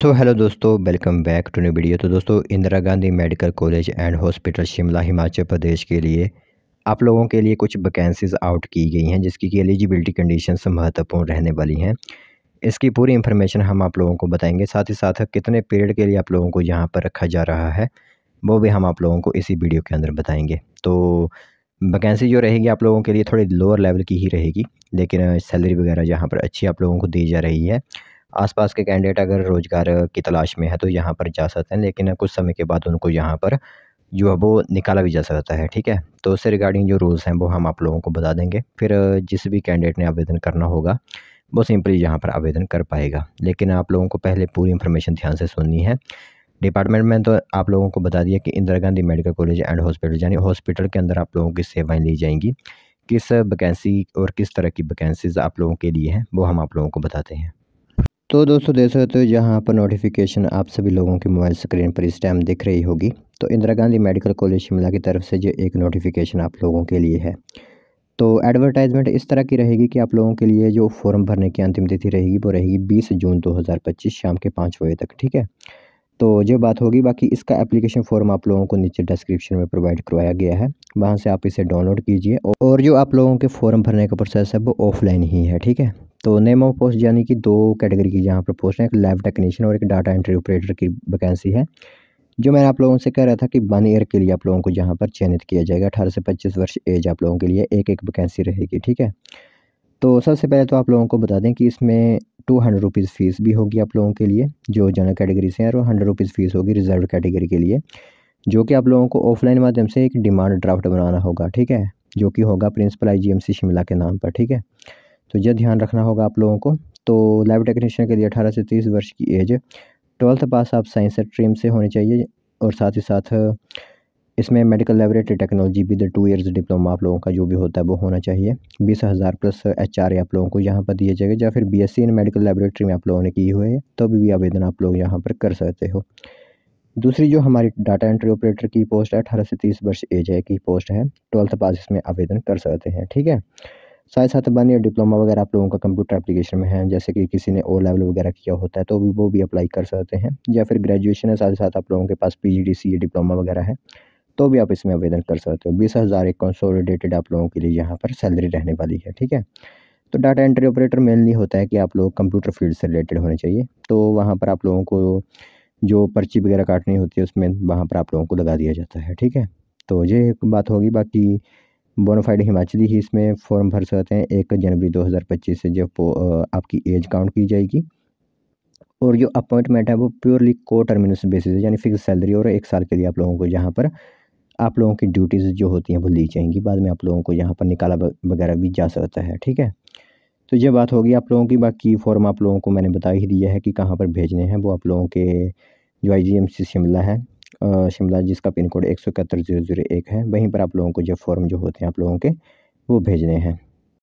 तो हेलो दोस्तों, welcome back to new video. तो दोस्तों, Indira Gandhi medical college and hospital Shimla Himachal Pradesh के लिए आप लोगों के लिए कुछ वैकेंसीज आउट की गई हैं, जिसकी कि एलिजिबिलिटी कंडीशंस महत्वपूर्ण रहने वाली हैं। इसकी पूरी इन्फॉर्मेशन हम आप लोगों को बताएंगे। साथ ही साथ कितने पीरियड के लिए आप लोगों को यहाँ पर रखा जा रहा है, वो भी हम आप लोगों को इसी वीडियो के अंदर बताएंगे। तो वैकेंसी जो रहेगी आप लोगों के लिए थोड़ी लोअर लेवल की ही रहेगी, लेकिन सैलरी वगैरह यहाँ पर अच्छी आप लोगों को दी जा रही है। आसपास के कैंडिडेट अगर रोज़गार की तलाश में है तो यहाँ पर जा सकते हैं, लेकिन कुछ समय के बाद उनको यहाँ पर जो है वो निकाला भी जा सकता है। ठीक है, तो उससे रिगार्डिंग जो रूल्स हैं वो हम आप लोगों को बता देंगे। फिर जिस भी कैंडिडेट ने आवेदन करना होगा वो सिंपली यहाँ पर आवेदन कर पाएगा। लेकिन आप लोगों को पहले पूरी इन्फॉर्मेशन ध्यान से सुननी है। डिपार्टमेंट में तो आप लोगों को बता दिया कि Indira Gandhi medical college and hospital, यानी हॉस्पिटल के अंदर आप लोगों की सेवाएं ली जाएंगी। किस वैकेंसी और किस तरह की वैकेंसीज आप लोगों के लिए हैं वो हम आप लोगों को बताते हैं। तो दोस्तों, देख सकते हो जहाँ पर नोटिफिकेशन आप सभी लोगों की मोबाइल स्क्रीन पर इस टाइम दिख रही होगी। तो इंदिरा गांधी मेडिकल कॉलेज शिमला की तरफ से जो एक नोटिफिकेशन आप लोगों के लिए है। तो एडवर्टाइजमेंट इस तरह की रहेगी कि आप लोगों के लिए जो फॉर्म भरने की अंतिम तिथि रहेगी वो रहेगी 20 जून 2025 शाम के 5 बजे तक। ठीक है, तो जो बात होगी, बाकी इसका एप्लीकेशन फॉर्म आप लोगों को नीचे डिस्क्रिप्शन में प्रोवाइड करवाया गया है, वहाँ से आप इसे डाउनलोड कीजिए। और जो आप लोगों के फॉर्म भरने का प्रोसेस है वो ऑफलाइन ही है। ठीक है, तो नेम ऑफ पोस्ट यानी कि दो कैटेगरी की यहाँ पर पोस्ट है, एक लैब टेक्नीशियन और एक डाटा एंट्री ऑपरेटर की वैकेंसी है। जो मैं आप लोगों से कह रहा था कि 1 ईयर के लिए आप लोगों को यहाँ पर चयनित किया जाएगा। 18 से 25 वर्ष एज आप लोगों के लिए एक एक वैकेंसी रहेगी। ठीक है, तो सबसे पहले तो आप लोगों को बता दें कि इसमें 200 रुपीज़ फ़ीस भी होगी आप लोगों के लिए जो जनरल कैटेगरी से है, और 100 रुपीज़ फ़ीस होगी रिजर्व कैटेगरी के लिए, जो कि आप लोगों को ऑफलाइन माध्यम से एक डिमांड ड्राफ्ट बनाना होगा। ठीक है, जो कि होगा प्रिंसिपल आईजीएमसी शिमला के नाम पर। ठीक है, तो यह ध्यान रखना होगा आप लोगों को। तो लैब टेक्नीशियन के लिए 18 से 30 वर्ष की एज, 12th पास आप साइंस स्ट्रीम से होनी चाहिए, और साथ ही साथ इसमें medical laboratory technology with 2 years diploma आप लोगों का जो भी होता है वो होना चाहिए। 20,000 प्लस एचआरए आप लोगों को यहाँ पर दिए जाएगा, या फिर बीएससी इन मेडिकल लैबोरेटरी में आप लोगों ने की हुई है तो भी आवेदन आप लोग यहाँ पर कर सकते हो। दूसरी जो हमारी डाटा एंट्री ऑपरेटर की पोस्ट है, 18 से 30 वर्ष एज है की पोस्ट है, 12th पास इसमें आवेदन कर सकते हैं। ठीक है, साथ ही साथ 1 ईयर डिप्लोमा वगैरह आप लोगों का कंप्यूटर एप्लीकेशन में है, जैसे कि किसी ने ओ लेवल वगैरह किया होता है तो भी वो भी अप्लाई कर सकते हैं, या फिर ग्रेजुएशन है, साथ ही साथ आप लोगों के पास पीजीडीसीए डिप्लोमा वगैरह है तो भी आप इसमें आवेदन कर सकते हो। 20,000 एक कंसोलिडेटेड आप लोगों के लिए यहाँ पर सैलरी रहने वाली है। ठीक है, तो डाटा एंट्री ऑपरेटर मेनली होता है कि आप लोग कंप्यूटर फील्ड से रिलेटेड होने चाहिए, तो वहाँ पर आप लोगों को जो पर्ची वगैरह काटनी होती है उसमें वहाँ पर आप लोगों को लगा दिया जाता है। ठीक है, तो ये एक बात होगी। बाकी बोनाफाइड हिमाचली ही इसमें फॉर्म भर सकते हैं। 1 जनवरी 2025 से जब आपकी एज काउंट की जाएगी, और जो अपॉइंटमेंट है वो प्योरली को टर्मिनस बेसिस है, यानी फिक्स सैलरी, और 1 साल के लिए आप लोगों को यहाँ पर आप लोगों की ड्यूटीज़ जो होती हैं वो ली जाएंगी। बाद में आप लोगों को यहाँ पर निकाला वगैरह भी जा सकता है। ठीक है, तो ये बात होगी आप लोगों की। बाकी फॉर्म आप लोगों को मैंने बता ही दिया है कि कहाँ पर भेजने हैं। वो आप लोगों के जो आईजीएमसी शिमला है, शिमला जिसका पिन कोड 171,001 है, वहीं पर आप लोगों को जो फॉर्म जो होते हैं आप लोगों के वो भेजने हैं।